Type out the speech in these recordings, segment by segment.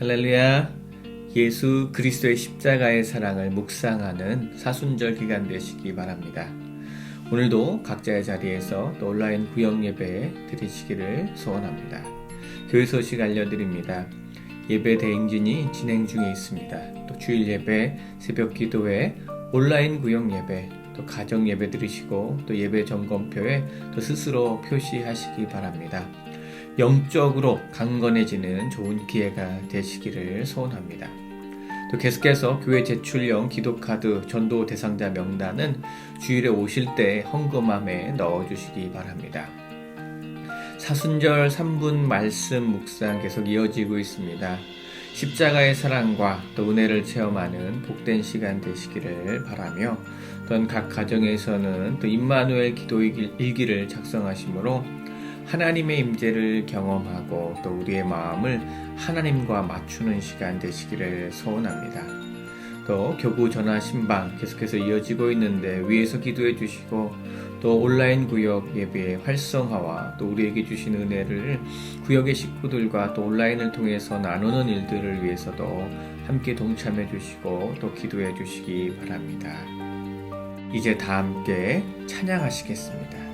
할렐루야. 예수 그리스도의 십자가의 사랑을 묵상하는 사순절 기간 되시기 바랍니다. 오늘도 각자의 자리에서 또 온라인 구역 예배 드리시기를 소원합니다. 교회 소식 알려드립니다. 예배 대행진이 진행 중에 있습니다. 또 주일 예배, 새벽 기도회, 온라인 구역 예배, 또 가정 예배 드리시고 또 예배 점검표에 또 스스로 표시하시기 바랍니다. 영적으로 강건해지는 좋은 기회가 되시기를 소원합니다. 또 계속해서 교회 제출형 기도카드 전도 대상자 명단은 주일에 오실 때 헌금함에 넣어주시기 바랍니다. 사순절 3분 말씀 묵상 계속 이어지고 있습니다. 십자가의 사랑과 또 은혜를 체험하는 복된 시간 되시기를 바라며 또한 각 가정에서는 또 임마누엘 기도 일기를 작성하시므로 하나님의 임재를 경험하고 또 우리의 마음을 하나님과 맞추는 시간 되시기를 소원합니다. 또 교구 전화 신방 계속해서 이어지고 있는데 위에서 기도해 주시고 또 온라인 구역 예배의 활성화와 또 우리에게 주신 은혜를 구역의 식구들과 또 온라인을 통해서 나누는 일들을 위해서도 함께 동참해 주시고 또 기도해 주시기 바랍니다. 이제 다 함께 찬양하시겠습니다.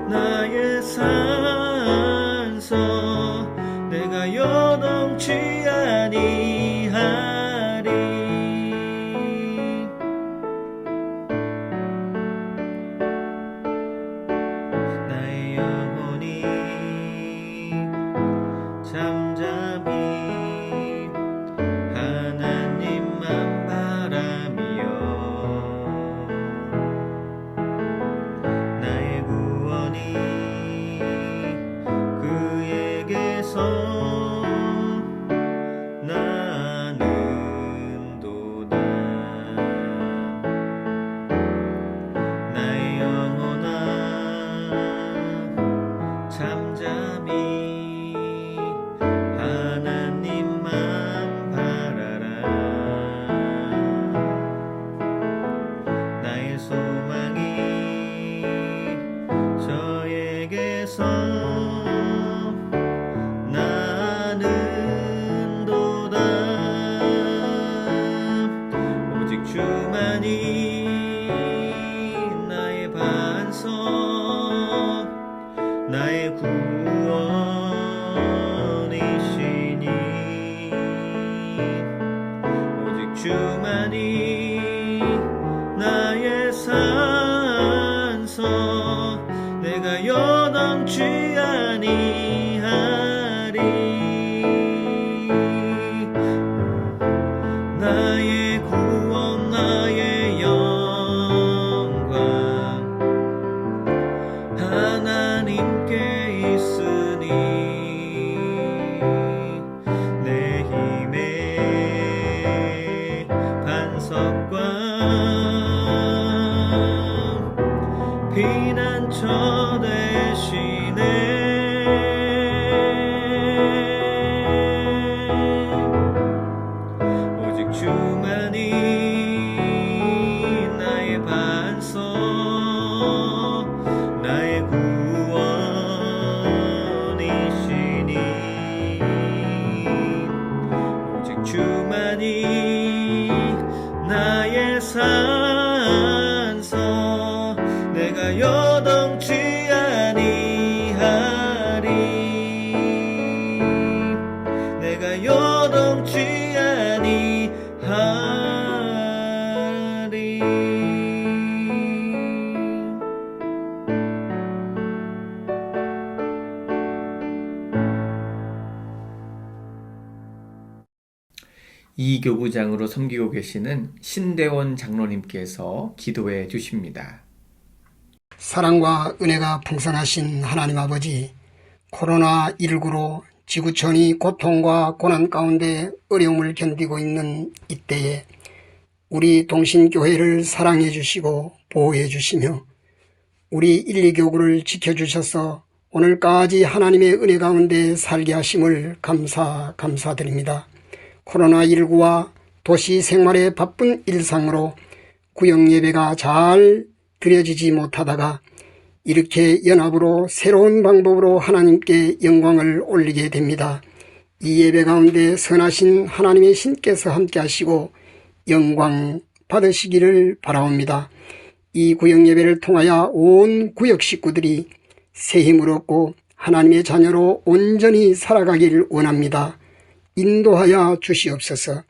나의 산소 내가 요동치 아니하리 나의 영혼이 잠잠히 하나님만 바라며 나의 구원이 그에게서 나는도다 나의 영혼아 잠잠히 하나님만 바라라 나의 소망이 저에게서 나는도다 이 교구장으로 섬기고 계시는 신대원 장로님께서 기도해 주십니다. 사랑과 은혜가 풍성하신 하나님 아버지, 코로나19로 지구촌이 고통과 고난 가운데 어려움을 견디고 있는 이때에 우리 동신교회를 사랑해 주시고 보호해 주시며 우리 1,2교구를 지켜주셔서 오늘까지 하나님의 은혜 가운데 살게 하심을 감사드립니다. 코로나19와 도시 생활의 바쁜 일상으로 구역 예배가 잘 드려지지 못하다가 이렇게 연합으로 새로운 방법으로 하나님께 영광을 올리게 됩니다. 이 예배 가운데 선하신 하나님의 신께서 함께 하시고 영광 받으시기를 바라옵니다. 이 구역 예배를 통하여 온 구역 식구들이 새 힘을 얻고 하나님의 자녀로 온전히 살아가기를 원합니다. 인도하여 주시옵소서.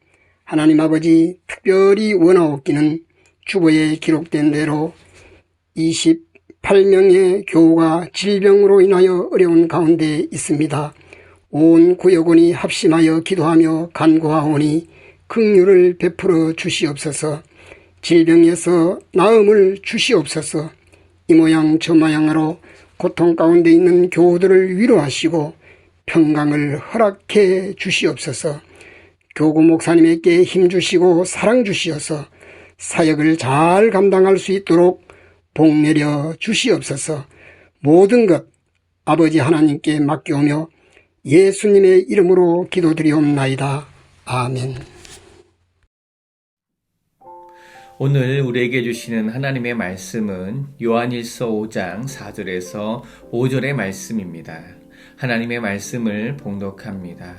하나님 아버지, 특별히 원하옵기는 주보에 기록된 대로 28명의 교우가 질병으로 인하여 어려운 가운데 있습니다. 온 구역원이 합심하여 기도하며 간구하오니 긍휼을 베풀어 주시옵소서. 질병에서 나음을 주시옵소서. 이 모양 저 모양으로 고통 가운데 있는 교우들을 위로하시고 평강을 허락해 주시옵소서. 교구 목사님에게 힘주시고 사랑 주시어서 사역을 잘 감당할 수 있도록 복 내려 주시옵소서. 모든 것 아버지 하나님께 맡겨오며 예수님의 이름으로 기도드리옵나이다. 아멘. 오늘 우리에게 주시는 하나님의 말씀은 요한일서 5장 4절에서 5절의 말씀입니다. 하나님의 말씀을 봉독합니다.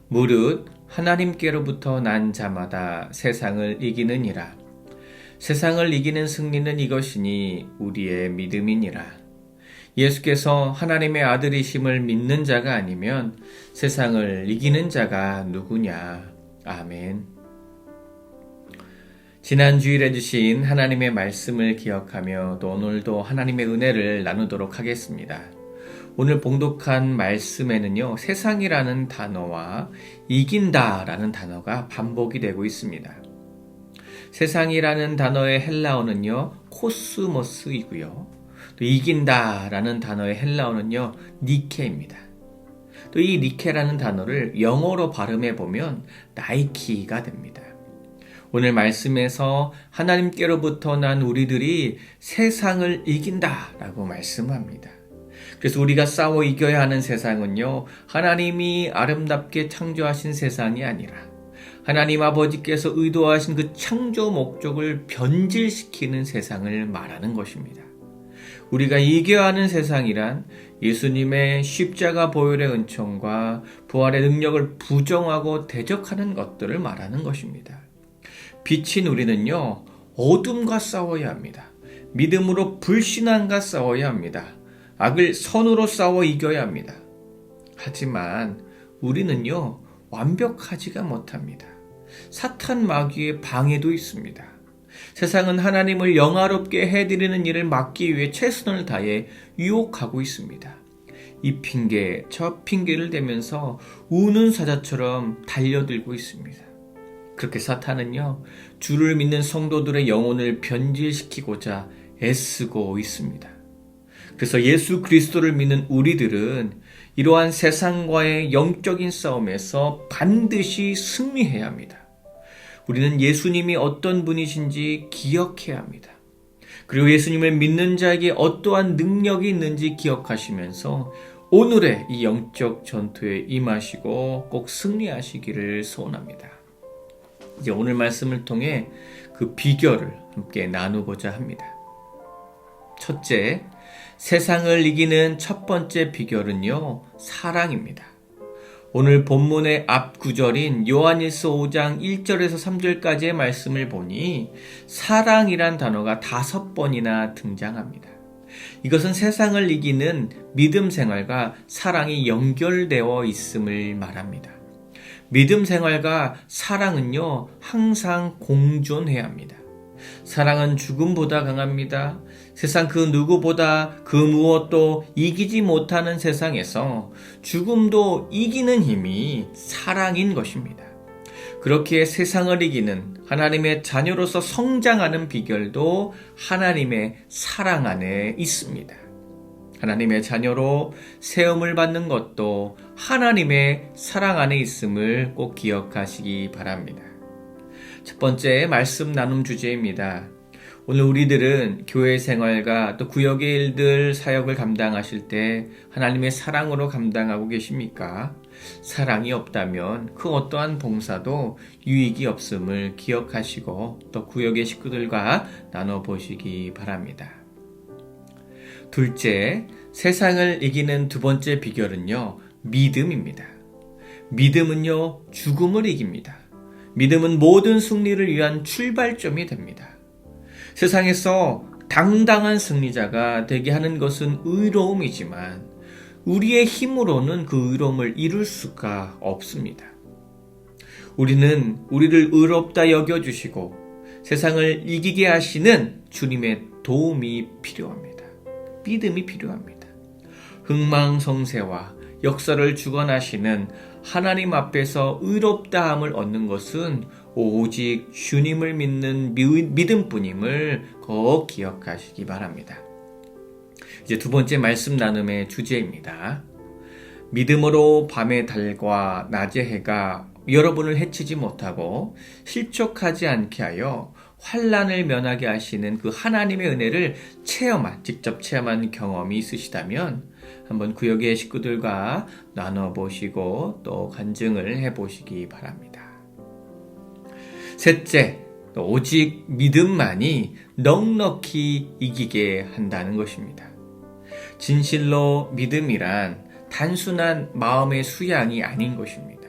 무릇 하나님께로부터 난 자마다 세상을 이기느니라. 세상을 이기는 승리는 이것이니 우리의 믿음이니라. 예수께서 하나님의 아들이심을 믿는 자가 아니면 세상을 이기는 자가 누구냐. 아멘. 지난 주일에 주신 하나님의 말씀을 기억하며 또 오늘도 하나님의 은혜를 나누도록 하겠습니다. 오늘 봉독한 말씀에는요, 세상이라는 단어와 이긴다라는 단어가 반복이 되고 있습니다. 세상이라는 단어의 헬라어는요, 코스모스이고요. 또 이긴다라는 단어의 헬라어는요, 니케입니다. 또 이 니케라는 단어를 영어로 발음해 보면 나이키가 됩니다. 오늘 말씀에서 하나님께로부터 난 우리들이 세상을 이긴다라고 말씀합니다. 그래서 우리가 싸워 이겨야 하는 세상은요, 하나님이 아름답게 창조하신 세상이 아니라 하나님 아버지께서 의도하신 그 창조 목적을 변질시키는 세상을 말하는 것입니다. 우리가 이겨야 하는 세상이란 예수님의 십자가 보혈의 은총과 부활의 능력을 부정하고 대적하는 것들을 말하는 것입니다. 빛인 우리는요, 어둠과 싸워야 합니다. 믿음으로 불신앙과 싸워야 합니다. 악을 선으로 싸워 이겨야 합니다. 하지만 우리는요, 완벽하지가 못합니다. 사탄 마귀의 방해도 있습니다. 세상은 하나님을 영화롭게 해드리는 일을 막기 위해 최선을 다해 유혹하고 있습니다. 이 핑계, 저 핑계를 대면서 우는 사자처럼 달려들고 있습니다. 그렇게 사탄은요, 주를 믿는 성도들의 영혼을 변질시키고자 애쓰고 있습니다. 그래서 예수 그리스도를 믿는 우리들은 이러한 세상과의 영적인 싸움에서 반드시 승리해야 합니다. 우리는 예수님이 어떤 분이신지 기억해야 합니다. 그리고 예수님을 믿는 자에게 어떠한 능력이 있는지 기억하시면서 오늘의 이 영적 전투에 임하시고 꼭 승리하시기를 소원합니다. 이제 오늘 말씀을 통해 그 비결을 함께 나누고자 합니다. 첫째, 세상을 이기는 첫 번째 비결은요, 사랑입니다. 오늘 본문의 앞 구절인 요한일서 5장 1절에서 3절까지의 말씀을 보니 사랑이란 단어가 5번이나 등장합니다. 이것은 세상을 이기는 믿음 생활과 사랑이 연결되어 있음을 말합니다. 믿음 생활과 사랑은요, 항상 공존해야 합니다. 사랑은 죽음보다 강합니다. 세상 그 누구보다 그 무엇도 이기지 못하는 세상에서 죽음도 이기는 힘이 사랑인 것입니다. 그렇게 세상을 이기는 하나님의 자녀로서 성장하는 비결도 하나님의 사랑 안에 있습니다. 하나님의 자녀로 세움을 받는 것도 하나님의 사랑 안에 있음을 꼭 기억하시기 바랍니다. 첫 번째 말씀 나눔 주제입니다. 오늘 우리들은 교회 생활과 또 구역의 일들 사역을 감당하실 때 하나님의 사랑으로 감당하고 계십니까? 사랑이 없다면 그 어떠한 봉사도 유익이 없음을 기억하시고 또 구역의 식구들과 나눠보시기 바랍니다. 둘째, 세상을 이기는 두 번째 비결은요, 믿음입니다. 믿음은요, 죽음을 이깁니다. 믿음은 모든 승리를 위한 출발점이 됩니다. 세상에서 당당한 승리자가 되게 하는 것은 의로움이지만 우리의 힘으로는 그 의로움을 이룰 수가 없습니다. 우리는 우리를 의롭다 여겨주시고 세상을 이기게 하시는 주님의 도움이 필요합니다. 믿음이 필요합니다. 흥망성쇠와 역사를 주관하시는 하나님 앞에서 의롭다함을 얻는 것은 오직 주님을 믿는 믿음뿐임을 꼭 기억하시기 바랍니다. 이제 두 번째 말씀 나눔의 주제입니다. 믿음으로 밤의 달과 낮의 해가 여러분을 해치지 못하고 실족하지 않게 하여 환난을 면하게 하시는 그 하나님의 은혜를 직접 체험한 경험이 있으시다면 한번 구역의 식구들과 나눠보시고 또 간증을 해보시기 바랍니다. 셋째, 오직 믿음만이 넉넉히 이기게 한다는 것입니다. 진실로 믿음이란 단순한 마음의 수양이 아닌 것입니다.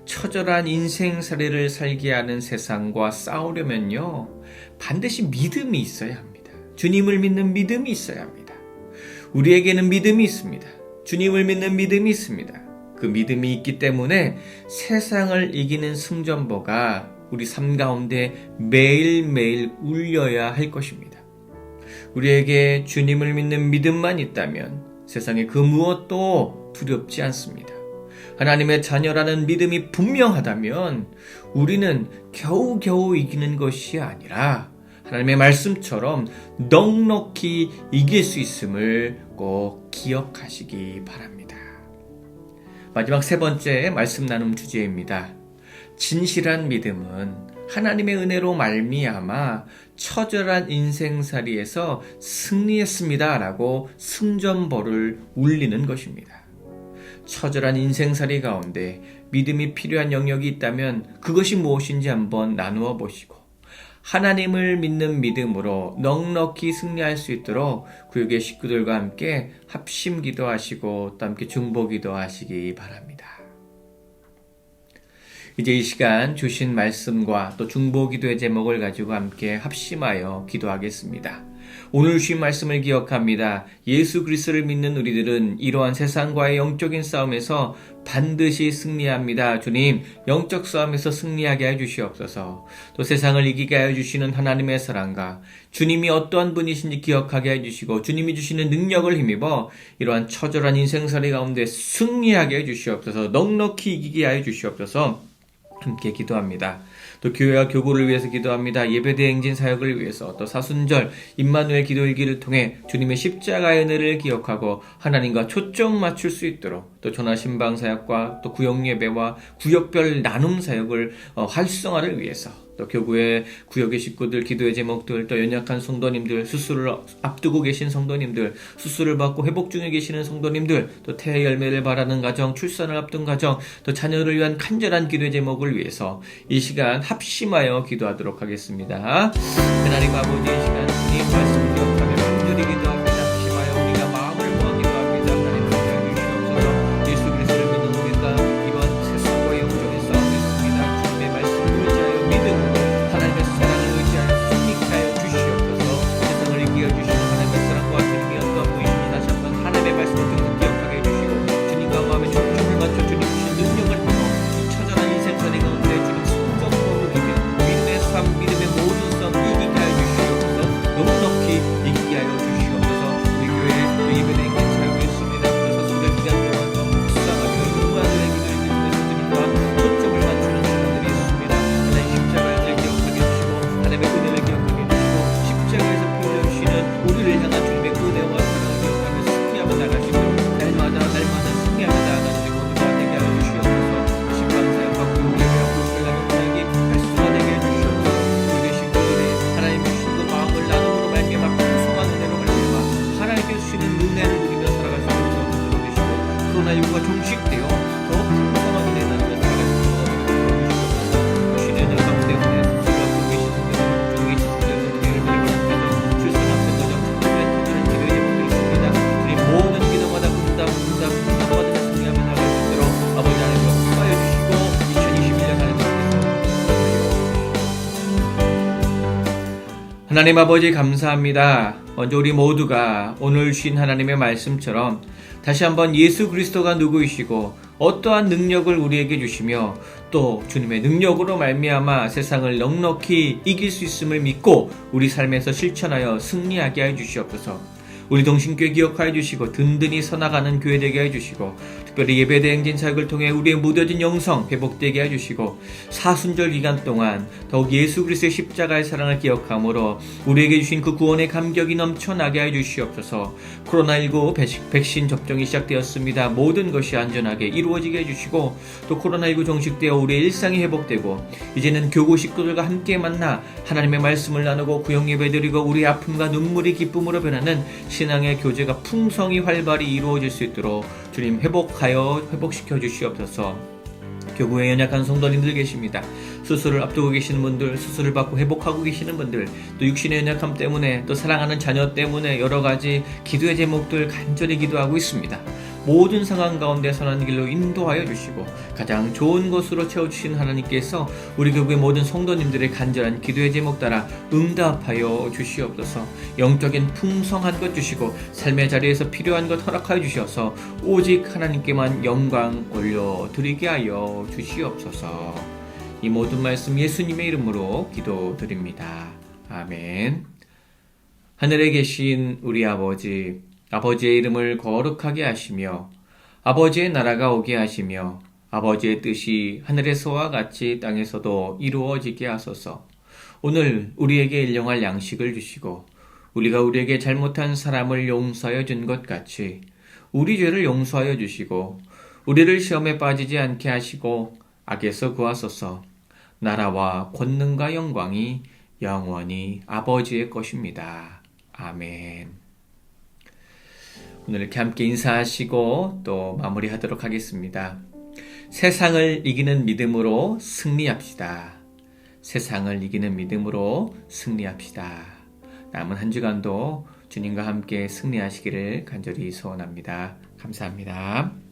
처절한 인생살이를 살게 하는 세상과 싸우려면요, 반드시 믿음이 있어야 합니다. 주님을 믿는 믿음이 있어야 합니다. 우리에게는 믿음이 있습니다. 주님을 믿는 믿음이 있습니다. 그 믿음이 있기 때문에 세상을 이기는 승전보가 우리 삶 가운데 매일매일 울려야 할 것입니다. 우리에게 주님을 믿는 믿음만 있다면 세상의 그 무엇도 두렵지 않습니다. 하나님의 자녀라는 믿음이 분명하다면 우리는 겨우겨우 이기는 것이 아니라 하나님의 말씀처럼 넉넉히 이길 수 있음을 꼭 기억하시기 바랍니다. 마지막 세 번째 말씀 나눔 주제입니다. 진실한 믿음은 하나님의 은혜로 말미암아 처절한 인생살이에서 승리했습니다 라고 승전보를 울리는 것입니다. 처절한 인생살이 가운데 믿음이 필요한 영역이 있다면 그것이 무엇인지 한번 나누어 보시고 하나님을 믿는 믿음으로 넉넉히 승리할 수 있도록 구역의 식구들과 함께 합심 기도하시고 또 함께 중보 기도하시기 바랍니다. 이제 이 시간 주신 말씀과 또 중보 기도의 제목을 가지고 함께 합심하여 기도하겠습니다. 오늘 주신 말씀을 기억합니다. 예수 그리스도를 믿는 우리들은 이러한 세상과의 영적인 싸움에서 반드시 승리합니다. 주님, 영적 싸움에서 승리하게 해주시옵소서. 또 세상을 이기게 해주시는 하나님의 사랑과 주님이 어떠한 분이신지 기억하게 해주시고 주님이 주시는 능력을 힘입어 이러한 처절한 인생살이 가운데 승리하게 해주시옵소서. 넉넉히 이기게 해주시옵소서. 함께 기도합니다. 또 교회와 교구를 위해서 기도합니다. 예배대행진 사역을 위해서 또 사순절 임마누엘 기도일기를 통해 주님의 십자가의 은혜를 기억하고 하나님과 초점 맞출 수 있도록 또 전화신방 사역과 또 구역예배와 구역별 나눔 사역을 활성화를 위해서 또 교구의 구역의 식구들, 기도의 제목들, 또 연약한 성도님들, 수술을 앞두고 계신 성도님들, 수술을 받고 회복 중에 계시는 성도님들, 또 태의 열매를 바라는 가정, 출산을 앞둔 가정, 또 자녀를 위한 간절한 기도의 제목을 위해서 이 시간 합심하여 기도하도록 하겠습니다. 하나님 아버지, 이 시간 주님 말씀 기억하며 간절히 기도합니다. 합심하여 우리가 마음을 모아 기도합니다. 하나님 함께해 주시옵소서. 예수 그리스도를 믿는 우리가 이번 세상과의 영적인 싸움에 있습니다. 주님의 말씀을 의지하여 믿음으로 하나님의 사랑을 의지하여 승리하여 주시옵소서. 세상을 이기어 주시는 하나님의 사랑과 주님이 어떤 분이신지 다시 한번 하나님의 말씀을 듣고 기억하게 해주시고 주님과 마음의 초점을 맞춰 주님 주신 능력을 통해 이 처절한 인생살이 가운데 주님 승전보를 이겨 믿음의 삶, 믿음의 모든 싸움 이기게 하여 주시옵소서. 넉넉히 하나님 아버지 감사합니다. 먼저 우리 모두가 오늘 주신 하나님의 말씀처럼 다시 한번 예수 그리스도가 누구이시고 어떠한 능력을 우리에게 주시며 또 주님의 능력으로 말미암아 세상을 넉넉히 이길 수 있음을 믿고 우리 삶에서 실천하여 승리하게 해 주시옵소서. 우리 동신교회 기억하여 주시고 든든히 서나가는 교회 되게 해주시고 특별히 예배대행진 사역을 통해 우리의 무뎌진 영성 회복되게 해주시고 사순절 기간 동안 더욱 예수 그리스도의 십자가의 사랑을 기억함으로 우리에게 주신 그 구원의 감격이 넘쳐나게 해주시옵소서. 코로나19 백신 접종이 시작되었습니다. 모든 것이 안전하게 이루어지게 해주시고 또 코로나19 종식되어 우리의 일상이 회복되고 이제는 교구 식구들과 함께 만나 하나님의 말씀을 나누고 구역 예배드리고 우리의 아픔과 눈물이 기쁨으로 변하는 신앙의 교제가 풍성히 활발히 이루어질 수 있도록 주님 회복시켜 주시옵소서. 교구에 연약한 성도님들 계십니다. 수술을 앞두고 계시는 분들, 수술을 받고 회복하고 계시는 분들, 또 육신의 연약함 때문에 또 사랑하는 자녀 때문에 여러 가지 기도의 제목들 간절히 기도하고 있습니다. 모든 상황 가운데 선한 길로 인도하여 주시고 가장 좋은 것으로 채워주신 하나님께서 우리 교구의 모든 성도님들의 간절한 기도의 제목 따라 응답하여 주시옵소서. 영적인 풍성한 것 주시고 삶의 자리에서 필요한 것 허락하여 주셔서 오직 하나님께만 영광 올려드리게 하여 주시옵소서. 이 모든 말씀 예수님의 이름으로 기도드립니다. 아멘. 하늘에 계신 우리 아버지, 아버지의 이름을 거룩하게 하시며 아버지의 나라가 오게 하시며 아버지의 뜻이 하늘에서와 같이 땅에서도 이루어지게 하소서. 오늘 우리에게 일용할 양식을 주시고 우리가 우리에게 잘못한 사람을 용서하여 준 것 같이 우리 죄를 용서하여 주시고 우리를 시험에 빠지지 않게 하시고 악에서 구하소서. 나라와 권능과 영광이 영원히 아버지의 것입니다. 아멘. 오늘 이렇게 함께 인사하시고 또 마무리하도록 하겠습니다. 세상을 이기는 믿음으로 승리합시다. 세상을 이기는 믿음으로 승리합시다. 남은 한 주간도 주님과 함께 승리하시기를 간절히 소원합니다. 감사합니다.